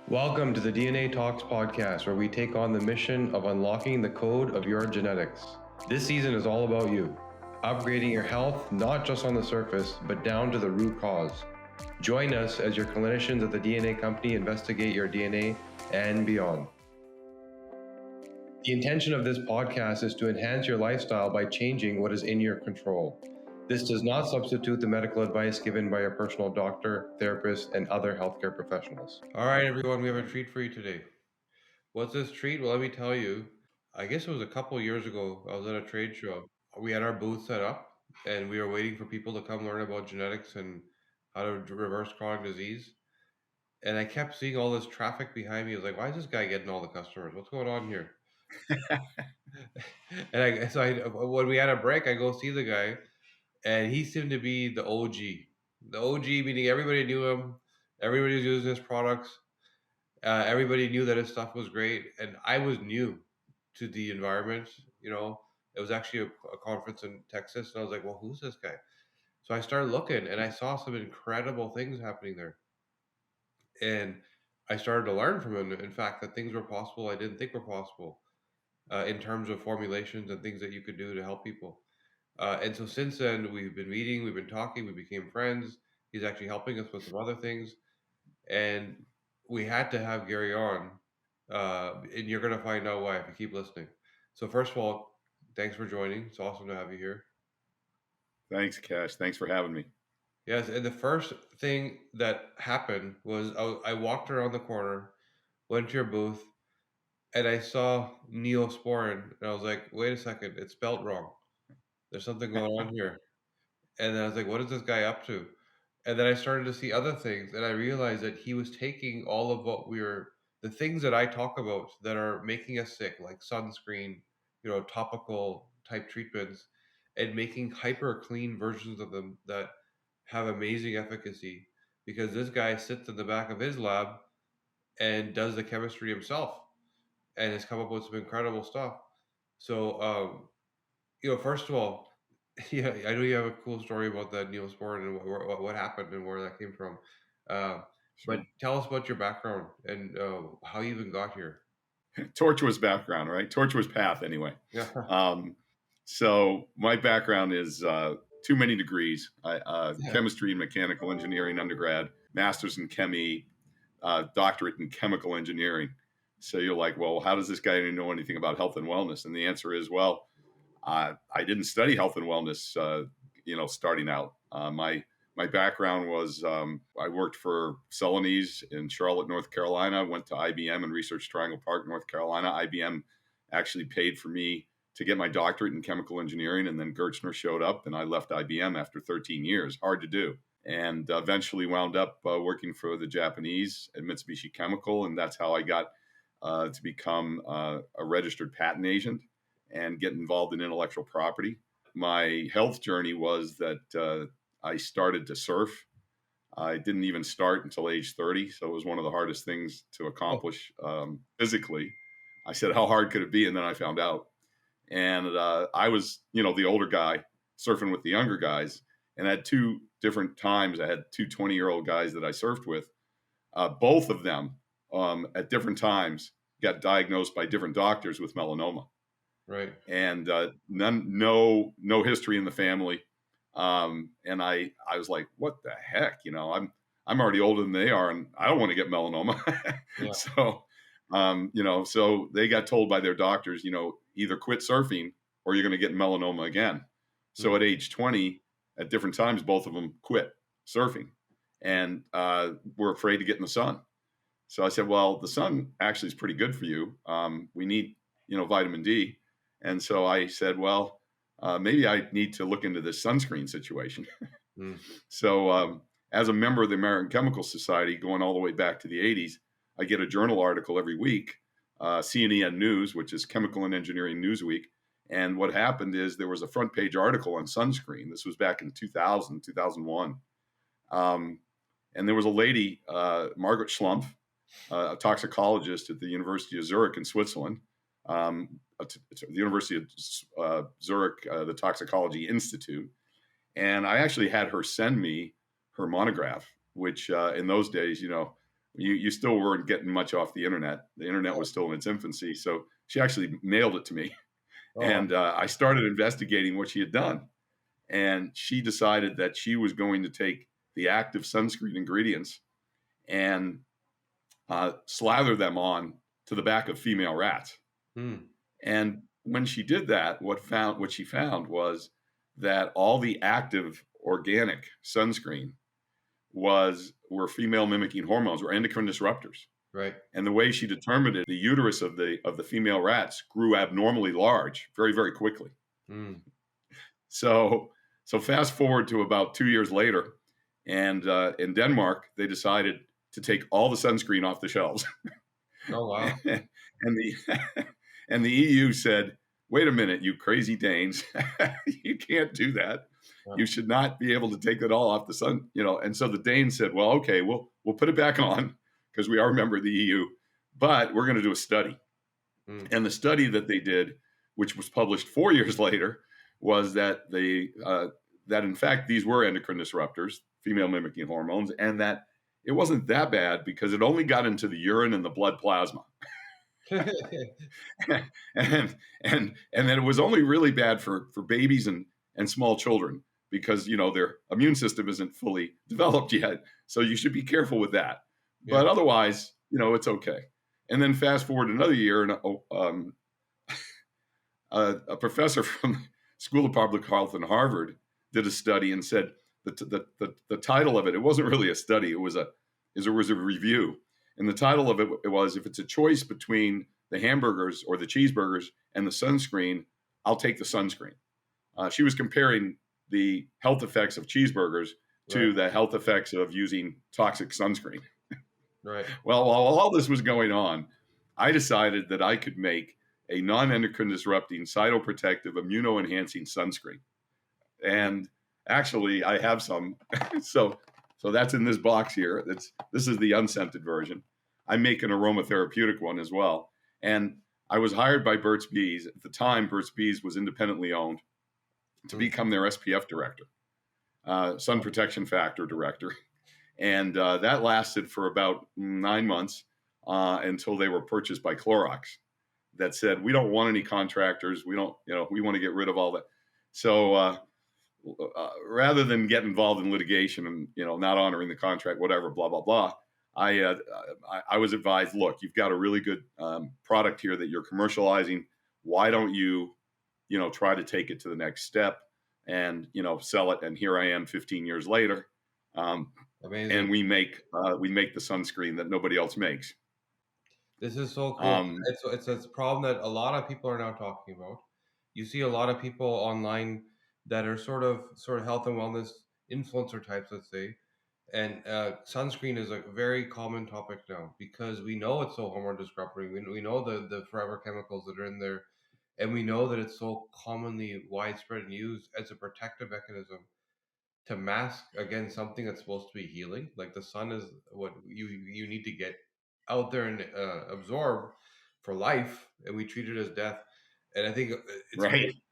Welcome to the DNA Talks podcast, where we take on the mission of unlocking the code of your genetics. This season is all about you, upgrading your health, not just on the surface, but down to the root cause. Join us as your clinicians at the DNA company investigate your DNA and beyond. The intention of this podcast is to enhance your lifestyle by changing what is in your control. This does not substitute the medical advice given by your personal doctor, therapist, and other healthcare professionals. All right, everyone, we have a treat for you today. What's this treat? Well, let me tell you. I guess it was a couple of years ago. I was at a trade show. We had our booth set up, and we were waiting for people to come learn about genetics and how to reverse chronic disease. And I kept seeing all this traffic behind me. I was like, why is this guy getting all the customers? What's going on here? When we had a break, I go see the guy, and he seemed to be the OG. The OG meaning everybody knew him, everybody was using his products, everybody knew that his stuff was great, and I was new to the environment. It was actually a conference in Texas, and I was like, well, who's this guy? So I started looking, and I saw some incredible things happening there, and I started to learn from him. In fact, that things were possible I didn't think were possible, in terms of formulations and things that you could do to help people. And so since then, we've been meeting, we've been talking, we became friends. He's actually helping us with some other things, and we had to have Guerry on, and you're going to find out why if you keep listening. So first of all, thanks for joining. It's awesome to have you here. Thanks, Cash. Thanks for having me. Yes, and the first thing that happened was I walked around the corner, went to your booth, and I saw Neosporin, and I was like, wait a second, it's spelled wrong. There's something going on here. And then I was like, what is this guy up to? And then I started to see other things, and I realized that he was taking all of the things that I talk about that are making us sick, like sunscreen, topical type treatments, and making hyper clean versions of them that have amazing efficacy. Because this guy sits in the back of his lab and does the chemistry himself, and has come up with some incredible stuff. So, first of all, yeah, I know you have a cool story about that Neosporin and what happened and where that came from. Uh, Sure. but tell us about your background and how you even got here. Tortuous background, right? Tortuous path, anyway. Yeah. So my background is too many degrees. Chemistry and mechanical engineering undergrad, master's in chemie, doctorate in chemical engineering. So you're like, well, how does this guy even know anything about health and wellness? And the answer is, well, I didn't study health and wellness, starting out. My background was I worked for Celanese in Charlotte, North Carolina, went to IBM in Research Triangle Park, North Carolina. IBM actually paid for me to get my doctorate in chemical engineering, and then Gertner showed up, and I left IBM after 13 years. Hard to do. And eventually wound up working for the Japanese at Mitsubishi Chemical, and that's how I got to become a registered patent agent and get involved in intellectual property. My health journey was that I started to surf. I didn't even start until age 30, so it was one of the hardest things to accomplish physically. I said, how hard could it be? And then I found out. And I was, the older guy surfing with the younger guys. And at two different times, I had two 20-year-old guys that I surfed with. Both of them at different times got diagnosed by different doctors with melanoma. Right. And no history in the family. And I was like, what the heck? I'm already older than they are, and I don't want to get melanoma. Yeah. So they got told by their doctors, either quit surfing or you're going to get melanoma again. So at age 20, at different times, both of them quit surfing and were afraid to get in the sun. So I said, well, the sun actually is pretty good for you. We need, vitamin D. And so I said, well, maybe I need to look into this sunscreen situation. So as a member of the American Chemical Society, going all the way back to the 80s, I get a journal article every week, CNEN News, which is Chemical and Engineering Newsweek. And what happened is there was a front page article on sunscreen. This was back in 2000, 2001. And there was a lady, Margaret Schlumpf, a toxicologist at the University of Zurich in Switzerland, the University of Zurich, the Toxicology Institute. And I actually had her send me her monograph, which in those days, you still weren't getting much off the internet. The internet was still in its infancy. So she actually mailed it to me. And I started investigating what she had done. And she decided that she was going to take the active sunscreen ingredients and slather them on to the back of female rats. And when she did that, what she found was that all the active organic sunscreen were female mimicking hormones, were endocrine disruptors. Right. And the way she determined it, the uterus of the female rats grew abnormally large very, very quickly. So fast forward to about 2 years later, and in Denmark, they decided to take all the sunscreen off the shelves. Oh, wow. and the EU said, wait a minute, you crazy Danes, you can't do that. Yeah. You should not be able to take it all off the sun, And so the Danes said, well, okay, we'll put it back on because we are a member of the EU, but we're going to do a study. And the study that they did, which was published 4 years later, was that that in fact these were endocrine disruptors, female mimicking hormones, and that it wasn't that bad because it only got into the urine and the blood plasma. and then it was only really bad for babies and small children because their immune system isn't fully developed yet. So you should be careful with that. Yeah. But otherwise, it's okay. And then fast forward another year, and a professor from the School of Public Health in Harvard did a study and said that the title of it wasn't really a study. It was a review. And the title of it was, if it's a choice between the hamburgers or the cheeseburgers and the sunscreen, I'll take the sunscreen. She was comparing the health effects of cheeseburgers to the health effects of using toxic sunscreen. Right. Well, while all this was going on, I decided that I could make a non-endocrine disrupting, cytoprotective, immuno-enhancing sunscreen. And actually, I have some. So that's in this box here. This is the unscented version. I make an aromatherapeutic one as well. And I was hired by Burt's Bees. At the time, Burt's Bees was independently owned to become their SPF director, sun protection factor director. And that lasted for about 9 months until they were purchased by Clorox. That said, we don't want any contractors. We don't, we want to get rid of all that. So rather than get involved in litigation and, not honoring the contract, whatever, blah, blah, blah, I was advised, look, you've got a really good product here that you're commercializing. Why don't you, try to take it to the next step and, sell it? And here I am 15 years later. Amazing. And we make the sunscreen that nobody else makes. This is so cool. It's a problem that a lot of people are now talking about. You see a lot of people online that are sort of health and wellness influencer types, let's say. And sunscreen is a very common topic now because we know it's so hormone disrupting. We know the forever chemicals that are in there, and we know that it's so commonly widespread and used as a protective mechanism to mask against something that's supposed to be healing. Like the sun is what you need to get out there and absorb for life, and we treat it as death. And I think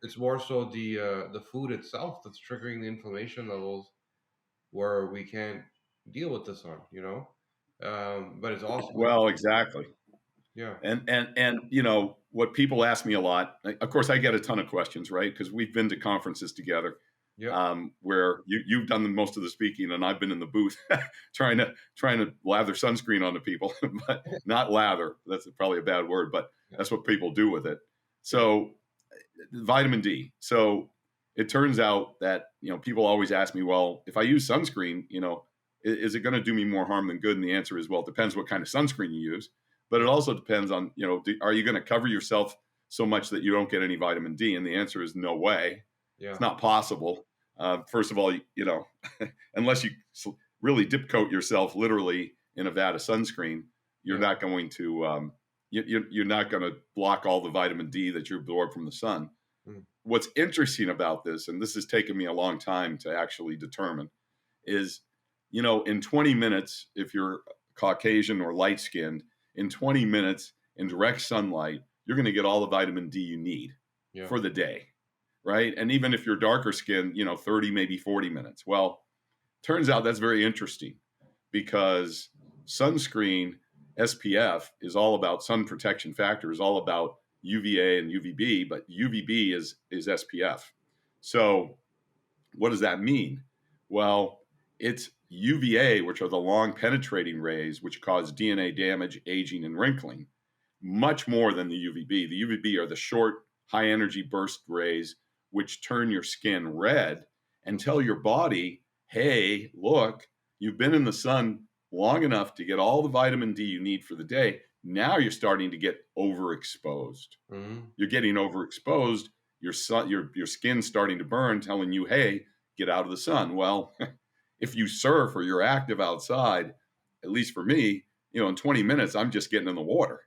it's more so the food itself that's triggering the inflammation levels where we can't deal with the sun, but it's also exactly. Yeah. And what people ask me a lot, of course I get a ton of questions, right? Because we've been to conferences together. Yeah. Where you've done most of the speaking and I've been in the booth trying to lather sunscreen onto people, but not lather. That's probably a bad word, but that's what people do with it. So vitamin D. So it turns out that, people always ask me, well, if I use sunscreen, is it going to do me more harm than good? And the answer is, well, it depends what kind of sunscreen you use, but it also depends on, are you going to cover yourself so much that you don't get any vitamin D? And the answer is no way. Yeah. It's not possible. First of all, unless you really dip coat yourself literally in a vat of sunscreen, you're not going to you're not going to block all the vitamin D that you absorb from the sun. What's interesting about this, and this has taken me a long time to actually determine, is in 20 minutes, if you're Caucasian or light skinned, in 20 minutes in direct sunlight, you're going to get all the vitamin D you need for the day. Right. And even if you're darker skinned, 30, maybe 40 minutes. Well, turns out that's very interesting because sunscreen SPF is all about sun protection factor, is all about UVA and UVB, but UVB is SPF. So what does that mean? Well, it's UVA, which are the long penetrating rays, which cause DNA damage, aging, and wrinkling, much more than the UVB. The UVB are the short, high energy burst rays, which turn your skin red and tell your body, hey, look, you've been in the sun long enough to get all the vitamin D you need for the day. Now you're starting to get overexposed. You're getting overexposed. Your skin's starting to burn, telling you, hey, get out of the sun. Well, if you surf or you're active outside, at least for me, in 20 minutes, I'm just getting in the water.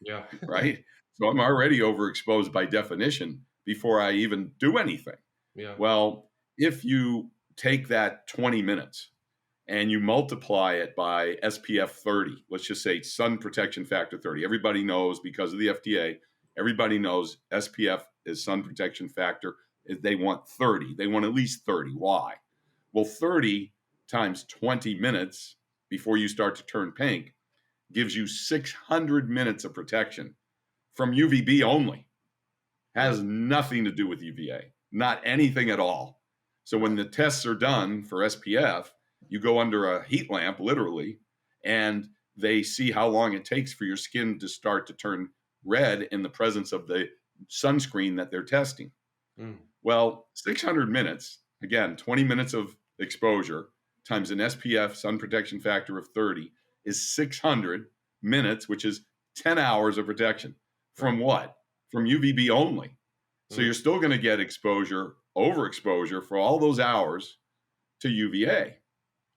Yeah. Right. So I'm already overexposed by definition before I even do anything. Yeah. Well, if you take that 20 minutes and you multiply it by SPF 30, let's just say sun protection factor 30. Everybody knows, because of the FDA, everybody knows SPF is sun protection factor. They want 30. They want at least 30. Why? Well, 30 times 20 minutes before you start to turn pink gives you 600 minutes of protection from UVB only. Has nothing to do with UVA, not anything at all. So when the tests are done for SPF, you go under a heat lamp, literally, and they see how long it takes for your skin to start to turn red in the presence of the sunscreen that they're testing. Well, 600 minutes, again, 20 minutes of exposure times an SPF sun protection factor of 30 is 600 minutes, which is 10 hours of protection. From what? From UVB only. So you're still going to get exposure, overexposure for all those hours to UVA.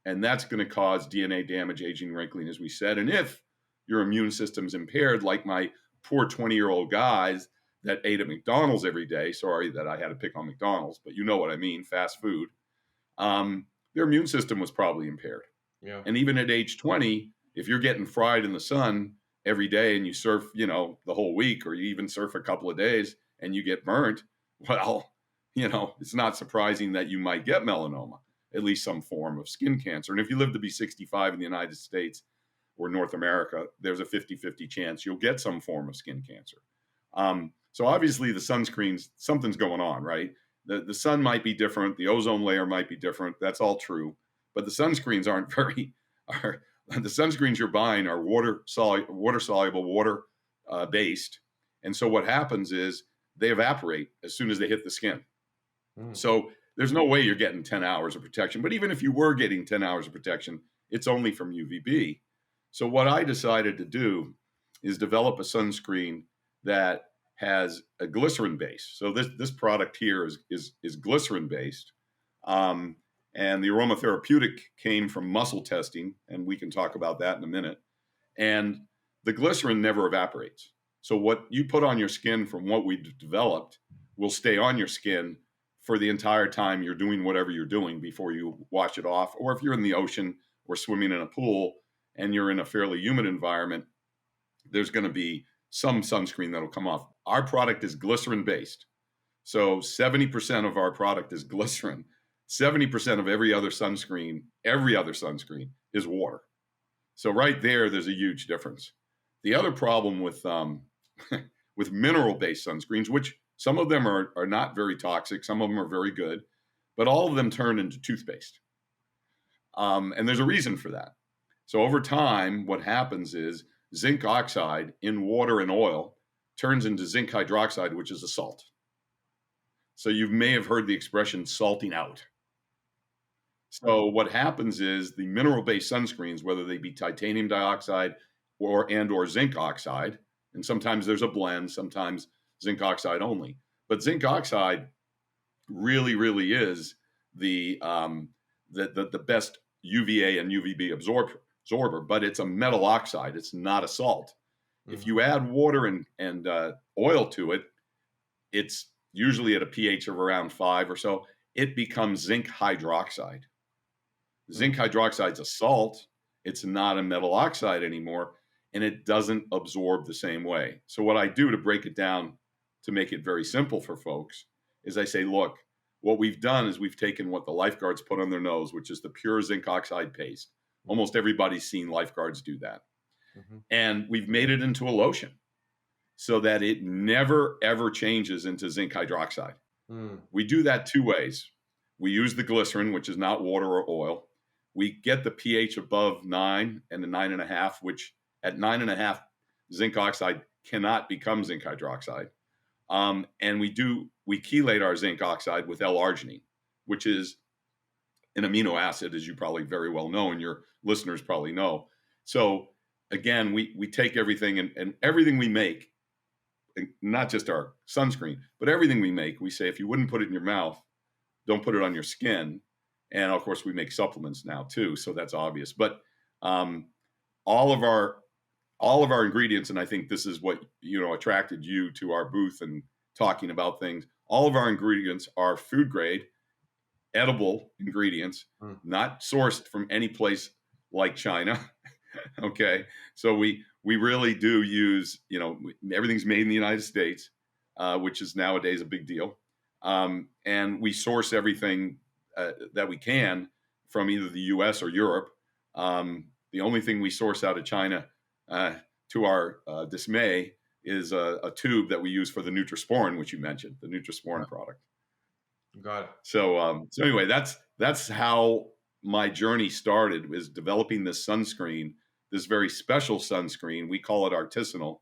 And that's going to cause DNA damage, aging, wrinkling, as we said. And if your immune system's impaired, like my poor 20-year-old guys that ate at McDonald's every day, sorry that I had to pick on McDonald's, but you know what I mean, fast food, their immune system was probably impaired. Yeah. And even at age 20, if you're getting fried in the sun every day and you surf, the whole week, or you even surf a couple of days and you get burnt, well, it's not surprising that you might get melanoma, at least some form of skin cancer. And if you live to be 65 in the United States or North America, there's a 50-50 chance you'll get some form of skin cancer. So obviously the sunscreens, something's going on, right? The sun might be different. The ozone layer might be different. That's all true. But the sunscreens aren't the sunscreens you're buying are water soluble, water based. And so what happens is they evaporate as soon as they hit the skin. So there's no way you're getting 10 hours of protection. But even if you were getting 10 hours of protection, it's only from UVB. So what I decided to do is develop a sunscreen that has a glycerin base. So this product here is glycerin based. And the aromatherapeutic came from muscle testing, and we can talk about that in a minute. And the glycerin never evaporates. So what you put on your skin from what we've developed will stay on your skin for the entire time you're doing whatever you're doing before you wash it off. Or if you're in the ocean or swimming in a pool and you're in a fairly humid environment, there's going to be some sunscreen that'll come off. Our product is glycerin based. So 70% of our product is glycerin. 70% of every other sunscreen is water. So right there's a huge difference. The other problem with with mineral-based sunscreens, which some of them are not very toxic, some of them are very good, but all of them turn into toothpaste. And there's a reason for that. So over time, what happens is zinc oxide in water and oil turns into zinc hydroxide, which is a salt. So you may have heard the expression salting out. So what happens is the mineral-based sunscreens, whether they be titanium dioxide or zinc oxide, and sometimes there's a blend, sometimes zinc oxide only, but zinc oxide really, really is the best UVA and UVB absorber, but it's a metal oxide. It's not a salt. If you add water and oil to it, it's usually at a pH of around 5 or so. It becomes zinc hydroxide. Zinc hydroxide is a salt. It's not a metal oxide anymore, and it doesn't absorb the same way. So what I do to break it down to make it very simple for folks is I say, look, what we've done is we've taken what the lifeguards put on their nose, which is the pure zinc oxide paste. Almost everybody's seen lifeguards do that. Mm-hmm. And we've made it into a lotion so that it never, ever changes into zinc hydroxide. Mm. We do that two ways. We use the glycerin, which is not water or oil. We get the pH above 9 and the 9.5, which at 9.5, zinc oxide cannot become zinc hydroxide. And we chelate our zinc oxide with L-arginine, which is an amino acid, as you probably very well know, and your listeners probably know. So again, we take everything and everything we make, not just our sunscreen, but everything we make, we say, if you wouldn't put it in your mouth, don't put it on your skin. And of course, we make supplements now too, so that's obvious. But all of our ingredients, and I think this is what attracted you to our booth and talking about things. All of our ingredients are food grade, edible ingredients, not sourced from any place like China. Okay, so we really do use, everything's made in the United States, which is nowadays a big deal, and we source everything that we can from either the U.S. or Europe. The only thing we source out of China, to our dismay, is a tube that we use for the Nutrasporin, which you mentioned, the Nutrasporin product. Got it. So anyway, that's how my journey started, was developing this sunscreen, this very special sunscreen. We call it artisanal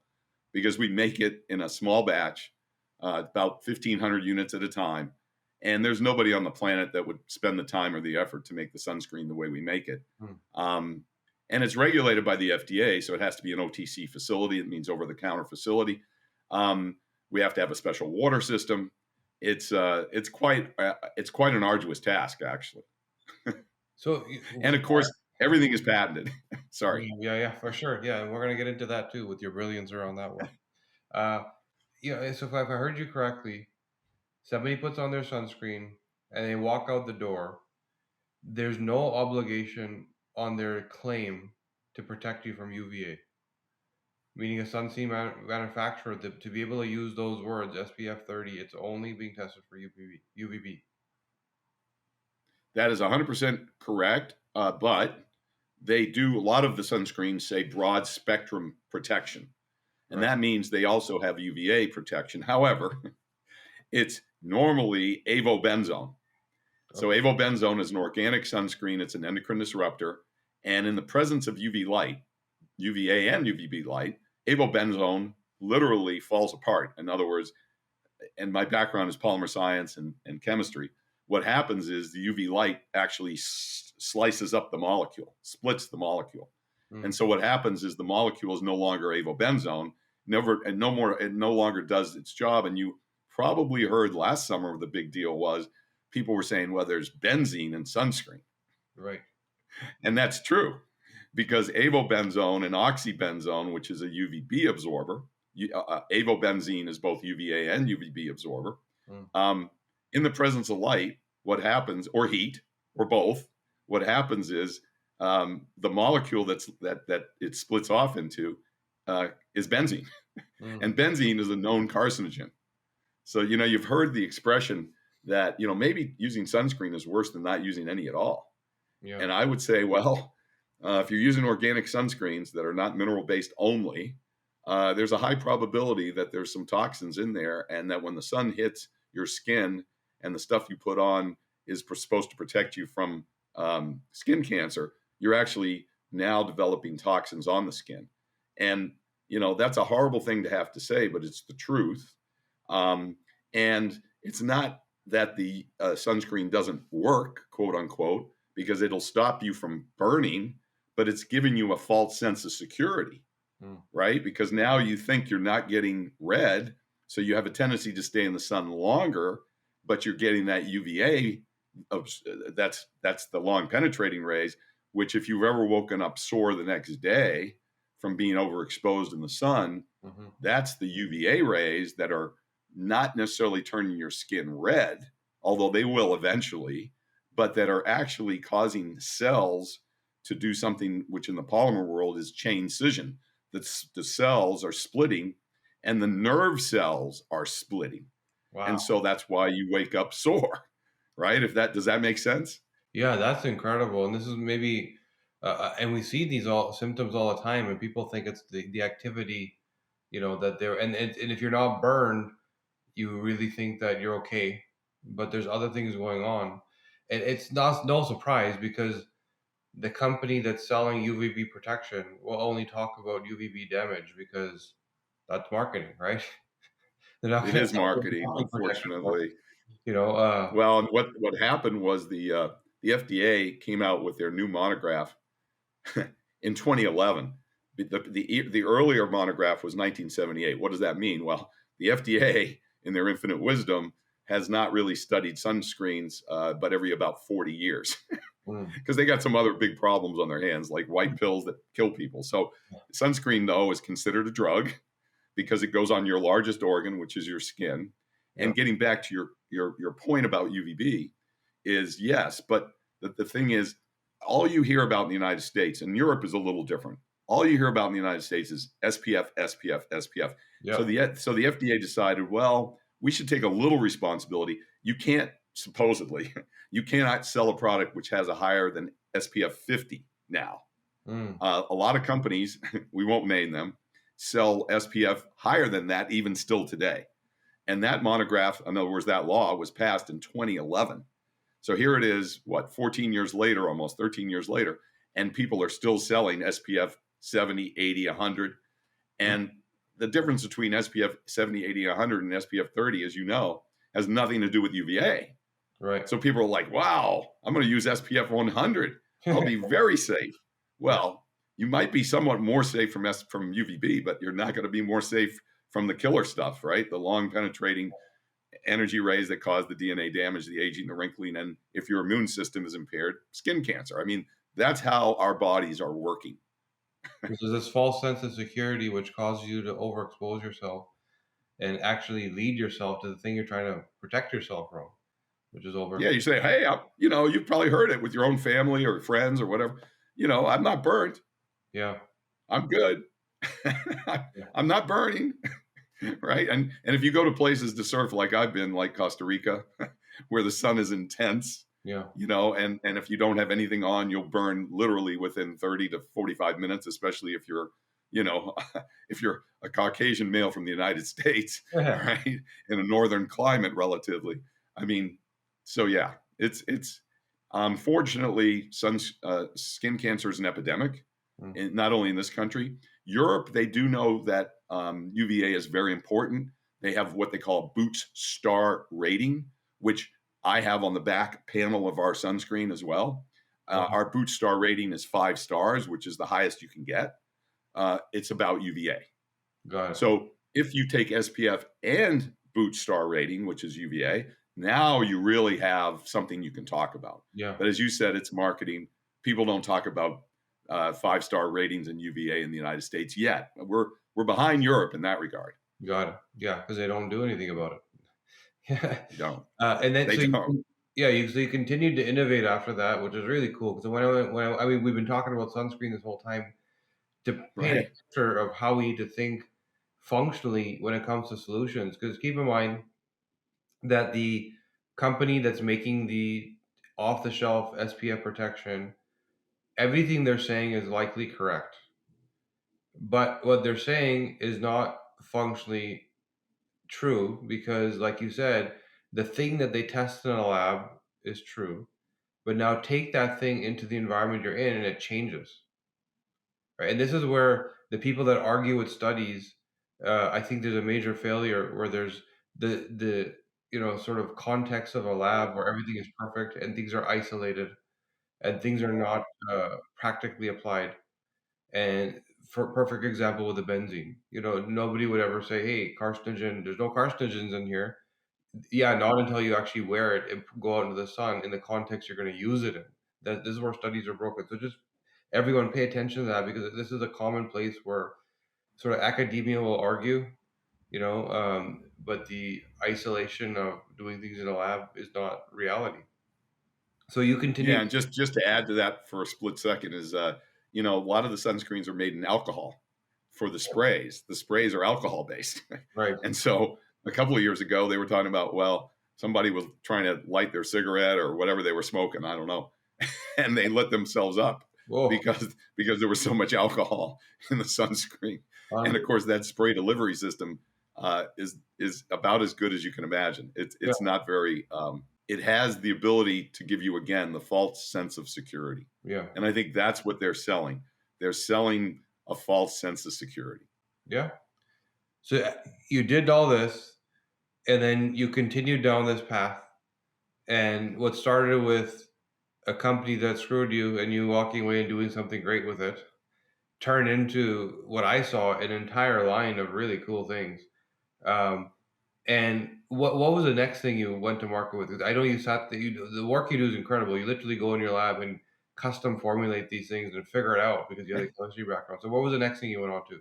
because we make it in a small batch, about 1,500 units at a time. And there's nobody on the planet that would spend the time or the effort to make the sunscreen the way we make it. And it's regulated by the FDA, so it has to be an OTC facility. It means over-the-counter facility. We have to have a special water system. It's quite an arduous task, actually. So, and of course, everything is patented. Sorry. Yeah, for sure. Yeah, and we're gonna get into that too with your brilliance around that one. So if I heard you correctly, somebody puts on their sunscreen and they walk out the door. There's no obligation on their claim to protect you from UVA. Meaning a sunscreen manufacturer to be able to use those words, SPF 30, it's only being tested for UVB. That is 100% correct, but they do, a lot of the sunscreens say broad spectrum protection. And that means they also have UVA protection. However, it's normally avobenzone. So avobenzone is an organic sunscreen. It's an endocrine disruptor. And in the presence of UV light, UVA and UVB light, avobenzone literally falls apart. In other words, and my background is polymer science and chemistry, what happens is the UV light actually slices up the molecule, splits the molecule. And so what happens is the molecule is no longer avobenzone, it no longer does its job. And you probably heard last summer the big deal was people were saying, well, there's benzene in sunscreen. Right. And that's true, because avobenzone and oxybenzone, which is a UVB absorber, avobenzene is both UVA and UVB absorber. In the presence of light, what happens, or heat, or both, what happens is the molecule that it splits off into is benzene. And benzene is a known carcinogen. So, you've heard the expression that, maybe using sunscreen is worse than not using any at all. Yeah. And I would say, well, if you're using organic sunscreens that are not mineral-based only, there's a high probability that there's some toxins in there, and that when the sun hits your skin and the stuff you put on is supposed to protect you from skin cancer, you're actually now developing toxins on the skin. And, that's a horrible thing to have to say, but it's the truth. And it's not that the sunscreen doesn't work, quote unquote, because it'll stop you from burning, but it's giving you a false sense of security, right? Because now you think you're not getting red, so you have a tendency to stay in the sun longer, but you're getting that UVA, that's the long penetrating rays, which if you've ever woken up sore the next day from being overexposed in the sun, that's the UVA rays that are not necessarily turning your skin red, although they will eventually, but that are actually causing cells to do something which in the polymer world is chain scission. The cells are splitting and the nerve cells are splitting. Wow. And so that's why you wake up sore, right? Does that make sense? Yeah, that's incredible. And this is maybe And we see these all symptoms all the time, and people think it's the activity, that they're and if you're not burned, you really think that you're okay, but there's other things going on, and it's not no surprise because the company that's selling UVB protection will only talk about UVB damage because that's marketing, right? They're not It going to is sell you marketing, nothing protection, unfortunately. you know. Well, and what happened was the FDA came out with their new monograph in 2011. The earlier monograph was 1978. What does that mean? Well, the FDA, in their infinite wisdom, has not really studied sunscreens, but every about 40 years, because they got some other big problems on their hands, like white pills that kill people. So sunscreen, though, is considered a drug because it goes on your largest organ, which is your skin. Yeah. And getting back to your point about UVB is yes, but the thing is, all you hear about in the United States, and Europe is a little different. All you hear about in the United States is SPF, SPF, SPF. Yeah. So the FDA decided, well, we should take a little responsibility. You can't, supposedly, you cannot sell a product which has a higher than SPF 50 now. A lot of companies, we won't name them, sell SPF higher than that even still today. And that monograph, in other words, that law was passed in 2011. So here it is, 14 years later, almost 13 years later, and people are still selling SPF 70, 80, 100. And the difference between SPF 70, 80, 100 and SPF 30, as you know, has nothing to do with UVA. Right. So people are like, wow, I'm going to use SPF 100. I'll be very safe. Well, you might be somewhat more safe from UVB, but you're not going to be more safe from the killer stuff, right? The long penetrating energy rays that cause the DNA damage, the aging, the wrinkling, and if your immune system is impaired, skin cancer. I mean, that's how our bodies are working. There's this false sense of security which causes you to overexpose yourself and actually lead yourself to the thing you're trying to protect yourself from, which is over. Yeah, you say, hey, you've probably heard it with your own family or friends or whatever. I'm not burnt. Yeah. I'm good. I'm not burning. Right. And if you go to places to surf like I've been, like Costa Rica, where the sun is intense, and if you don't have anything on, you'll burn literally within 30 to 45 minutes, especially if you're, if you're a Caucasian male from the United States, right, in a northern climate relatively. I mean, so yeah, it's unfortunately, skin cancer is an epidemic, not only in this country. Europe, they do know that UVA is very important. They have what they call Boots Star rating, which I have on the back panel of our sunscreen as well. Our Boots Star rating is 5 stars, which is the highest you can get. It's about UVA. Got it. So if you take SPF and Boots Star rating, which is UVA, now you really have something you can talk about. Yeah. But as you said, it's marketing. People don't talk about 5-star ratings in UVA in the United States yet. We're behind Europe in that regard. Got it. Yeah, because they don't do anything about it. They don't. And then They don't. So you continued to innovate after that, which is really cool. Because when we've been talking about sunscreen this whole time to paint a picture of how we need to think functionally when it comes to solutions. Because keep in mind that the company that's making the off-the-shelf SPF protection, everything they're saying is likely correct. But what they're saying is not functionally true because, like you said, the thing that they tested in a lab is true. But now take that thing into the environment you're in and it changes. Right? And this is where the people that argue with studies, I think there's a major failure where there's the sort of context of a lab where everything is perfect and things are isolated and things are not practically applied. And for a perfect example with the benzene, nobody would ever say, hey, carcinogen, there's no carcinogens in here. Yeah, not until you actually wear it and go out into the sun in the context you're going to use it in. This is where studies are broken. So just everyone pay attention to that because this is a common place where sort of academia will argue, but the isolation of doing things in a lab is not reality. So you continue. Yeah, and just to add to that for a split second is, a lot of the sunscreens are made in alcohol for the sprays. The sprays are alcohol based. Right. And so a couple of years ago, they were talking about, well, somebody was trying to light their cigarette or whatever they were smoking, I don't know, and they lit themselves up. Whoa. because there was so much alcohol in the sunscreen. And of course, that spray delivery system is about as good as you can imagine. It's not very. It has the ability to give you, again, the false sense of security. Yeah. And I think that's what they're selling. They're selling a false sense of security. Yeah. So you did all this, and then you continued down this path. And what started with a company that screwed you and you walking away and doing something great with it turned into what I saw an entire line of really cool things. And what was the next thing you went to market with? I know you sat the work you do is incredible. You literally go in your lab and custom formulate these things and figure it out because you have the chemistry background. So what was the next thing you went on to?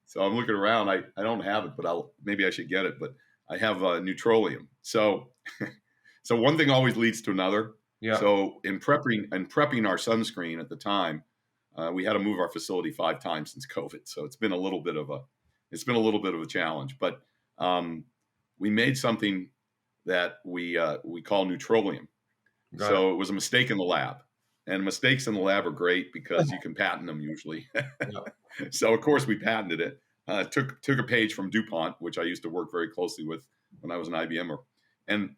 So I'm looking around. I don't have it, but maybe I should get it. But I have Neutrolene. So so one thing always leads to another. Yeah. So in prepping our sunscreen at the time, we had to move our facility 5 times since COVID. So it's been a little bit of a challenge. But we made something that we call Neutrolene. So it was a mistake in the lab. And mistakes in the lab are great because you can patent them usually. So of course we patented it. Took a page from DuPont, which I used to work very closely with when I was an IBMer. And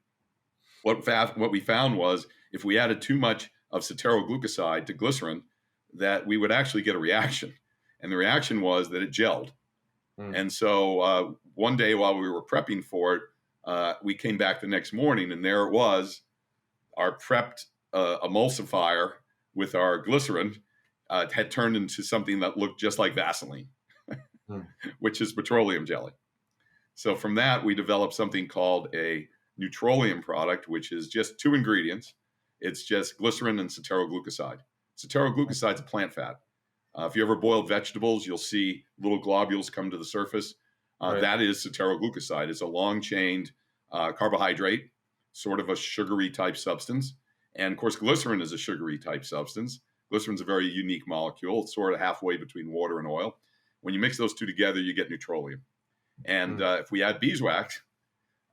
what we found was if we added too much of ceteroglucoside to glycerin, that we would actually get a reaction. And the reaction was that it gelled. And so one day while we were prepping for it, we came back the next morning and there it was, our prepped emulsifier with our glycerin had turned into something that looked just like Vaseline, which is petroleum jelly. So from that, we developed something called a Neutrolene product, which is just 2 ingredients. It's just glycerin and ceteroglucoside. Ceteroglucoside is a plant fat. If you ever boil vegetables, you'll see little globules come to the surface. That is ceteroglucoside. It's a long-chained carbohydrate, sort of a sugary type substance. And of course, glycerin is a sugary type substance. Glycerin is a very unique molecule. It's sort of halfway between water and oil. When you mix those two together, you get Neutrolene. And if we add beeswax,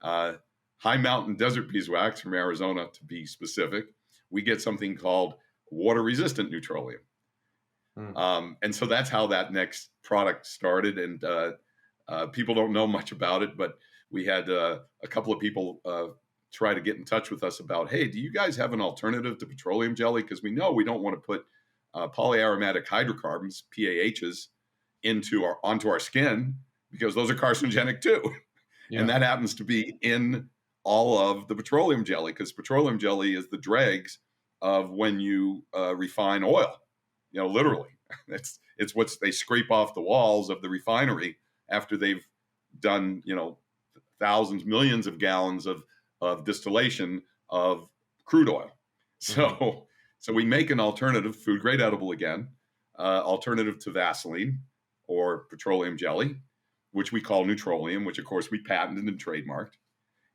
high mountain desert beeswax from Arizona to be specific, we get something called water-resistant Neutrolene. And so that's how that next product started. And people don't know much about it, but we had a couple of people try to get in touch with us about, hey, do you guys have an alternative to petroleum jelly? Because we know we don't want to put polyaromatic hydrocarbons, PAHs, onto our skin because those are carcinogenic too. Yeah. And that happens to be in all of the petroleum jelly because petroleum jelly is the dregs of when you refine oil, literally. It's what they scrape off the walls of the refinery after they've done, thousands, millions of gallons of distillation of crude oil. So we make an alternative, food grade edible again, alternative to Vaseline or petroleum jelly, which we call Neutrolene, which of course we patented and trademarked.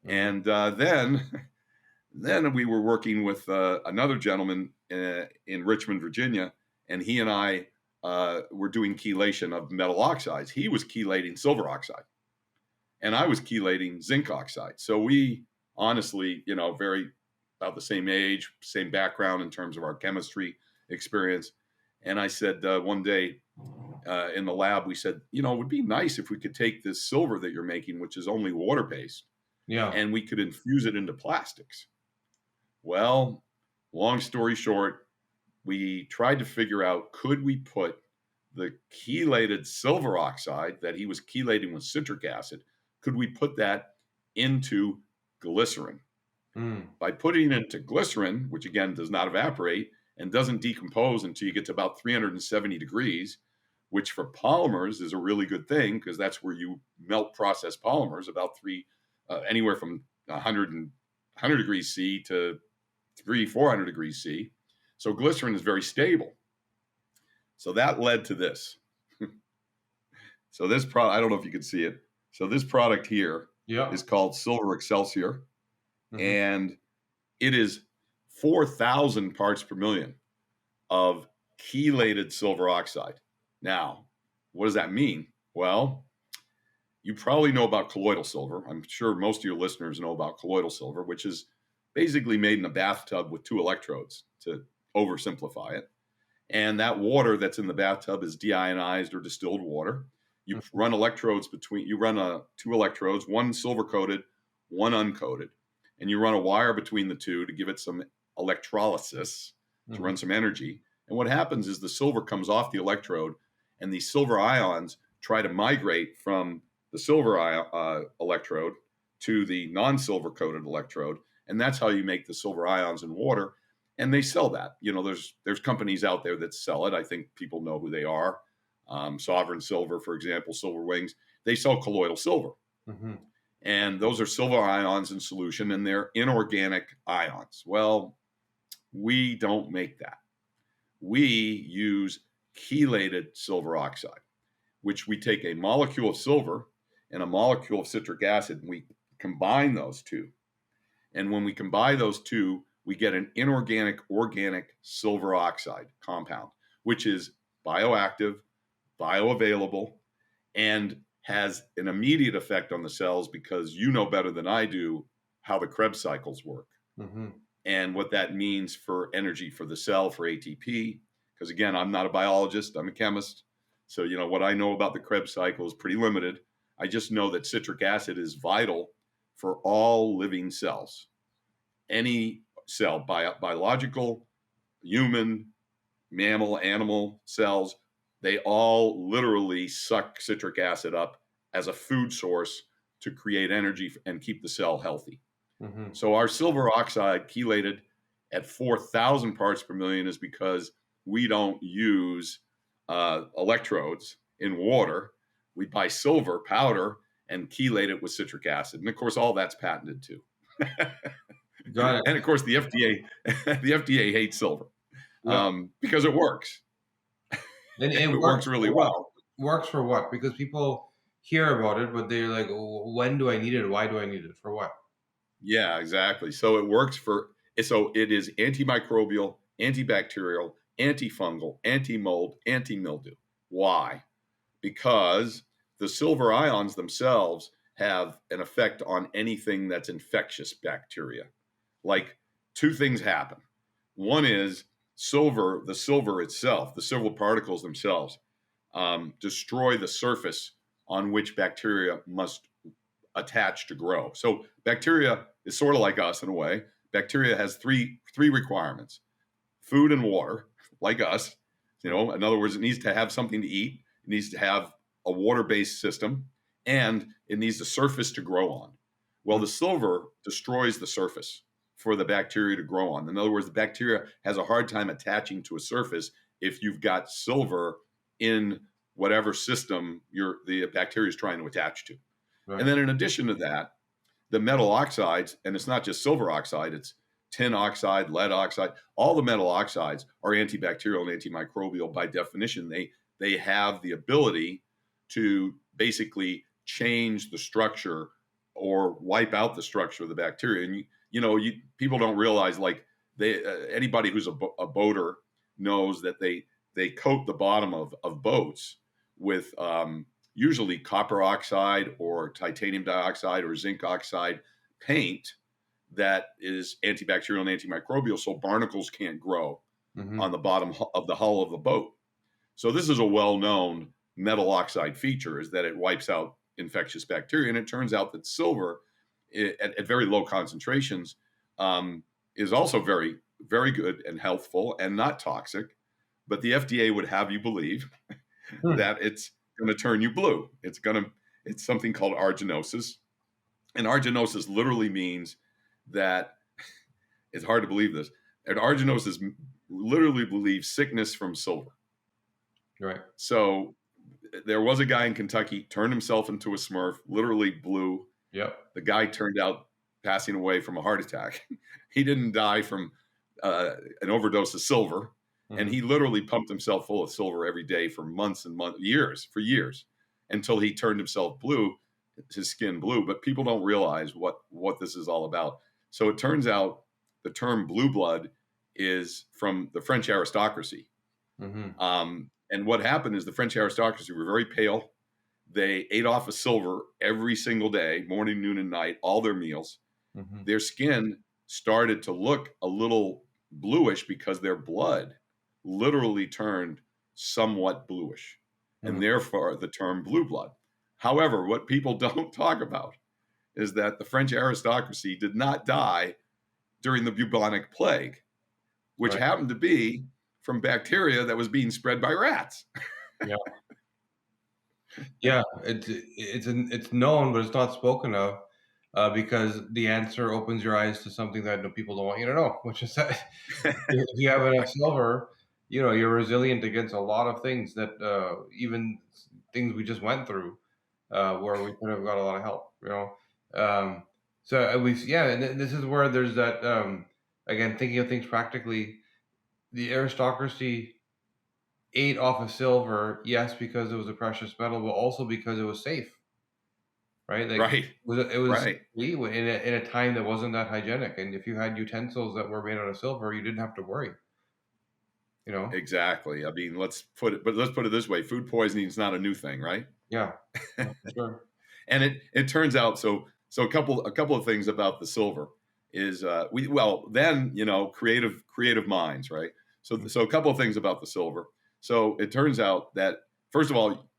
And then we were working with another gentleman in Richmond, Virginia, and he and I were doing chelation of metal oxides. He was chelating silver oxide, and I was chelating zinc oxide. So we honestly, very about the same age, same background in terms of our chemistry experience. And I said one day in the lab, we said, it would be nice if we could take this silver that you're making, which is only water-based, and we could infuse it into plastics. Well, long story short, we tried to figure out, could we put the chelated silver oxide that he was chelating with citric acid, could we put that into glycerin? By putting it into glycerin, which again does not evaporate and doesn't decompose until you get to about 370 degrees, which for polymers is a really good thing because that's where you melt processed polymers about anywhere from 100 degrees C to 400 degrees C. So glycerin is very stable. So that led to this. So this product, I don't know if you can see it. So this product here is called Silver Excelsior. And it is 4,000 parts per million of chelated silver oxide. Now, what does that mean? Well, you probably know about colloidal silver. I'm sure most of your listeners know about colloidal silver, which is basically made in a bathtub with 2 electrodes, to oversimplify it. And that water that's in the bathtub is deionized or distilled water. You run electrodes you run two electrodes, one silver coated, one uncoated, and you run a wire between the two to give it some electrolysis, to run some energy. And what happens is the silver comes off the electrode, and these silver ions try to migrate from the silver electrode to the non-silver coated electrode. And that's how you make the silver ions in water. And they sell that. There's companies out there that sell it. I think people know who they are. Sovereign Silver, for example, Silver Wings. They sell colloidal silver. And those are silver ions in solution, and they're inorganic ions. Well, we don't make that. We use chelated silver oxide, which we take a molecule of silver and a molecule of citric acid, and we combine those two. And when we combine those two, we get an inorganic organic silver oxide compound, which is bioactive, bioavailable, and has an immediate effect on the cells, because you know better than I do how the Krebs cycles work and what that means for energy for the cell, for ATP. Because again, I'm not a biologist, I'm a chemist. So, what I know about the Krebs cycle is pretty limited. I just know that citric acid is vital for all living cells. Any cell, biological, human, mammal, animal cells, they all literally suck citric acid up as a food source to create energy and keep the cell healthy. So our silver oxide chelated at 4,000 parts per million is because we don't use electrodes in water. We buy silver powder and chelate it with citric acid. And of course, all that's patented too. Got it. And of course, the FDA hates silver because it works. And it works really well. Works for what? Because people hear about it, but they're like, when do I need it? Why do I need it? For what? Yeah, exactly. So it works so it is antimicrobial, antibacterial, antifungal, anti-mold, anti-mildew. Why? Because the silver ions themselves have an effect on anything that's infectious bacteria. Like, two things happen. One is the silver itself, the silver particles themselves, destroy the surface on which bacteria must attach to grow. So bacteria is sort of like us in a way. Bacteria has three requirements: food and water, like us. In other words, it needs to have something to eat. It needs to have a water-based system, and it needs a surface to grow on. Well, the silver destroys the surface for the bacteria to grow on. In other words, the bacteria has a hard time attaching to a surface if you've got silver in whatever system the bacteria is trying to attach to. Right. And then in addition to that, the metal oxides, and it's not just silver oxide, it's tin oxide, lead oxide, all the metal oxides are antibacterial and antimicrobial by definition. They have the ability to basically change the structure or wipe out the structure of the bacteria. And people don't realize, like, anybody who's a boater knows that they coat the bottom of boats with usually copper oxide or titanium dioxide or zinc oxide paint that is antibacterial and antimicrobial, so barnacles can't grow on the bottom of the hull of the boat. So this is a well-known metal oxide feature, is that it wipes out infectious bacteria. And it turns out that silver at very low concentrations is also very, very good and healthful and not toxic. But the FDA would have you believe that it's going to turn you blue. It's something called arginosis. And arginosis literally means that, it's hard to believe this, and arginosis literally believes sickness from silver. Right. So there was a guy in Kentucky, turned himself into a Smurf, literally blue. Yep. The guy turned out passing away from a heart attack. He didn't die from an overdose of silver. And he literally pumped himself full of silver every day for months and years, until he turned himself blue, his skin blue. But people don't realize what this is all about. So it turns out the term blue blood is from the French aristocracy. And what happened is the French aristocracy were very pale. They ate off of silver every single day, morning, noon, and night, all their meals. Their skin started to look a little bluish because their blood literally turned somewhat bluish, and Mhm. therefore the term blue blood. However, what people don't talk about is that the French aristocracy did not die during the bubonic plague, which Right. happened to be from bacteria that was being spread by rats. Yeah. Yeah. It's known, but it's not spoken of, because the answer opens your eyes to something that people don't want you to know, which is that if you have enough silver, you're resilient against a lot of things that, even things we just went through, where we could have got a lot of help. Um, so yeah, and this is where there's that, again, thinking of things practically. The aristocracy ate off of silver, yes, because it was a precious metal, but also because it was safe, right? Like Right, it was right. in a time that wasn't that hygienic, and if you had utensils that were made out of silver, you didn't have to worry. You know? Exactly. I mean, let's put it this way: food poisoning is not a new thing, right? Yeah, yeah, for sure. And it turns out so a couple of things about the silver is creative minds, right? So a couple of things about the silver. So it turns out that first of all,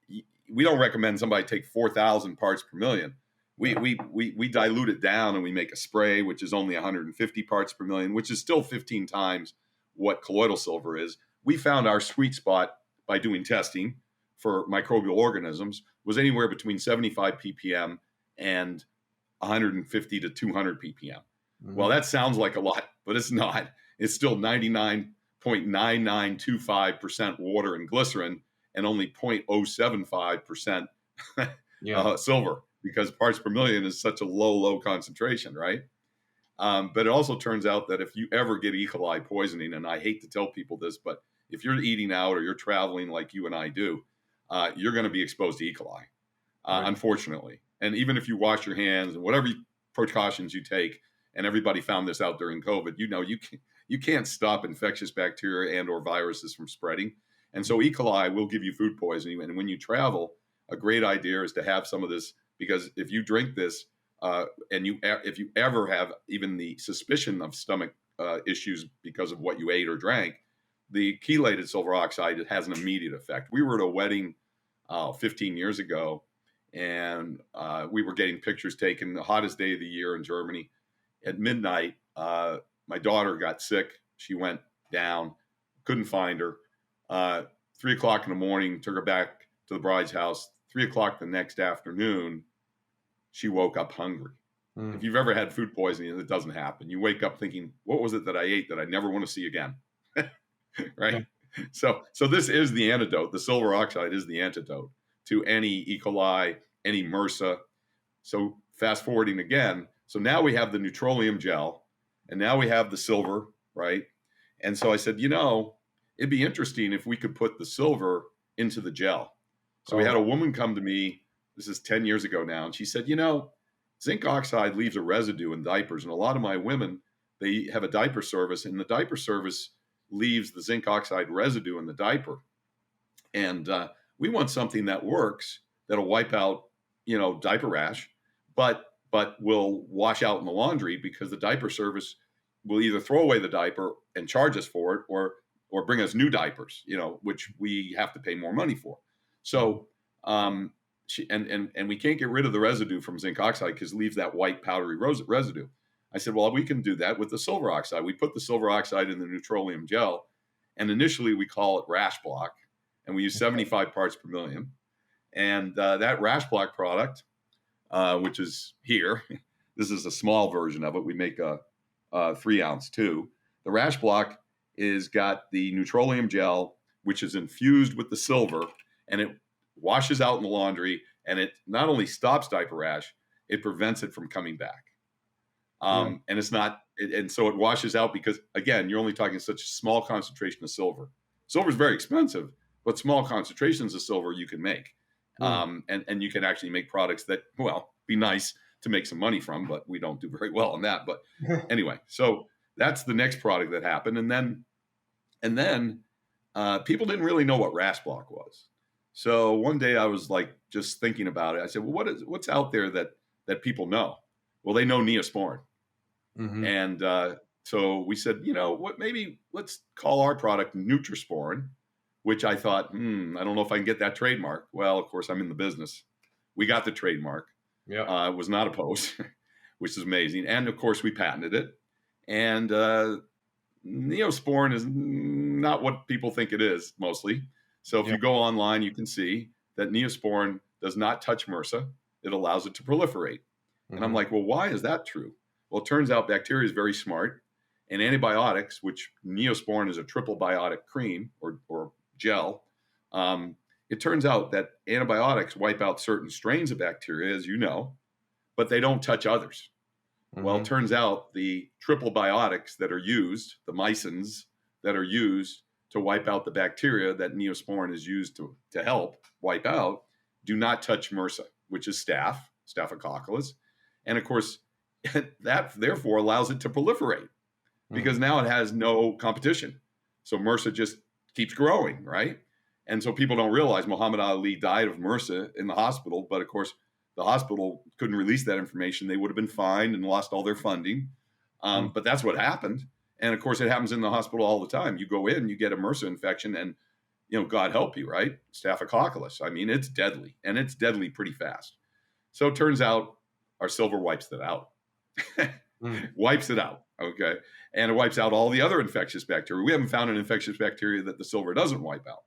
we don't recommend somebody take 4,000 parts per million. We dilute it down and we make a spray which is only 150 parts per million, which is still 15 times what colloidal silver is. We found our sweet spot by doing testing for microbial organisms was anywhere between 75 ppm and 150 to 200 ppm. Mhm. Well, that sounds like a lot, but it's not. It's still 99.9925% water and glycerin and only 0.075% Yeah, silver, because parts per million is such a low concentration, right? But it also turns out that if you ever get E. coli poisoning, and I hate to tell people this, but if you're eating out or you're traveling like you and I do, you're going to be exposed to E. coli, right. unfortunately. And even if you wash your hands and whatever precautions you take, and everybody found this out during COVID, you can't stop infectious bacteria and or viruses from spreading. And so E. coli will give you food poisoning. And when you travel, a great idea is to have some of this, because if you drink this, and if you ever have even the suspicion of stomach issues because of what you ate or drank, the chelated silver oxide, it has an immediate effect. We were at a wedding 15 years ago, and we were getting pictures taken the hottest day of the year in Germany. At midnight, my daughter got sick. She went down, couldn't find her. 3 o'clock in the morning, took her back to the bride's house. 3 o'clock the next afternoon, she woke up hungry. Mm. If you've ever had food poisoning, it doesn't happen. You wake up thinking, what was it that I ate that I never want to see again? Right? Yeah. So this is the antidote. The silver oxide is the antidote to any E. coli, any MRSA. So fast forwarding again. So now we have the Neutrolene gel, and now we have the silver, right? And so I said, it'd be interesting if we could put the silver into the gel. So we had a woman come to me, this is 10 years ago now, and she said, zinc oxide leaves a residue in diapers. And a lot of my women, they have a diaper service, and the diaper service leaves the zinc oxide residue in the diaper. And we want something that works, that'll wipe out, diaper rash, but will wash out in the laundry, because the diaper service will either throw away the diaper and charge us for it, or bring us new diapers, which we have to pay more money for. So, and we can't get rid of the residue from zinc oxide because it leaves that white powdery residue. I said, well, we can do that with the silver oxide. We put the silver oxide in the Neutrolene gel, and initially we call it rash block, and we use 75 parts per million. And that rash block product, which is here, this is a small version of it. We make a 3-ounce too. The rash block is got the Neutrolene gel, which is infused with the silver, and it washes out in the laundry, and it not only stops diaper rash, it prevents it from coming back. And it's not, and so it washes out because, again, you're only talking such a small concentration of silver. Silver is very expensive, but small concentrations of silver you can make. And you can actually make products that, be nice to make some money from, but we don't do very well on that. But anyway, so that's the next product that happened. And then people didn't really know what rash block was. So one day I was like, just thinking about it. I said, well, what's out there that people know? Well, they know Neosporin. Mm-hmm. And So we said, you know what, maybe let's call our product Nutrasporin, which I thought, I don't know if I can get that trademark. Well, of course, I'm in the business. We got the trademark. Yeah. Was not opposed, which is amazing. And of course, we patented it. And Neosporin is not what people think it is, mostly. So if Yeah. you go online, you can see that Neosporin does not touch MRSA. It allows it to proliferate. And I'm like, well, why is that true? Well, it turns out bacteria is very smart, and antibiotics, which Neosporin is a triple biotic cream or gel, it turns out that antibiotics wipe out certain strains of bacteria, as you know, but they don't touch others. Well, it turns out the triple biotics that are used, the mycins that are used to wipe out the bacteria that Neosporin is used to help wipe out, do not touch MRSA, which is Staphylococcus. And of course, that therefore allows it to proliferate because now it has no competition. So MRSA just keeps growing, right? And so people don't realize Muhammad Ali died of MRSA in the hospital, but of course, the hospital couldn't release that information. They would have been fined and lost all their funding. But that's what happened. And of course, it happens in the hospital all the time. You go in, you get a MRSA infection, and God help you, right? Staphylococcus. I mean, it's deadly, and it's deadly pretty fast. So it turns out our silver wipes that out. Wipes it out, okay? And it wipes out all the other infectious bacteria. We haven't found an infectious bacteria that the silver doesn't wipe out.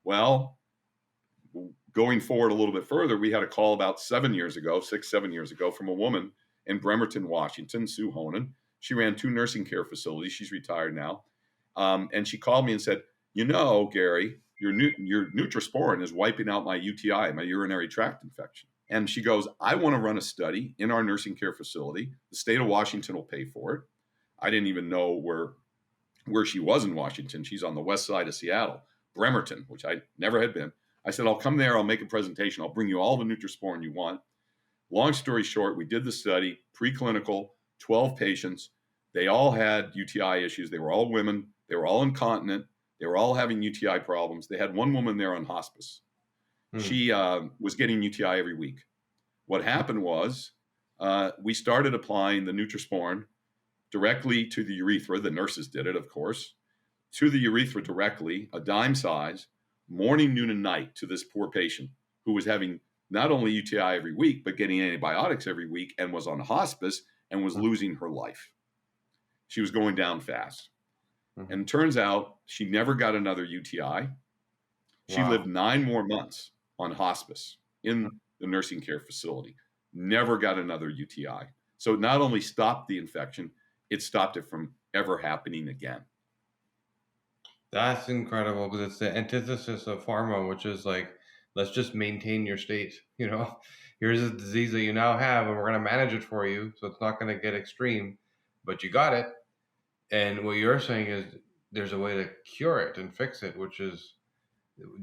Well, going forward a little bit further, we had a call about 7 years ago, 7 years ago, from a woman in Bremerton, Washington, Sue Honan. She ran 2 nursing care facilities. She's retired now. And she called me and said, Guerry, your Nutrasporin is wiping out my UTI, my urinary tract infection. And she goes, I want to run a study in our nursing care facility. The state of Washington will pay for it. I didn't even know where she was in Washington. She's on the west side of Seattle, Bremerton, which I never had been. I said, I'll come there. I'll make a presentation. I'll bring you all the Nutrasporin you want. Long story short, we did the study, preclinical, 12 patients. They all had UTI issues. They were all women. They were all incontinent. They were all having UTI problems. They had one woman there on hospice. She was getting UTI every week. What happened was we started applying the Nutrasporin directly to the urethra. The nurses did it, of course, to the urethra directly, a dime size, morning, noon, and night to this poor patient who was having not only UTI every week, but getting antibiotics every week and was on hospice and was losing her life. She was going down fast. And it turns out she never got another UTI. She lived 9 more months on hospice in the nursing care facility, never got another UTI. So it not only stopped the infection, it stopped it from ever happening again. That's incredible because it's the antithesis of pharma, which is like, let's just maintain your state. Here's a disease that you now have, and we're going to manage it for you, so it's not going to get extreme, but you got it. And what you're saying is there's a way to cure it and fix it, which is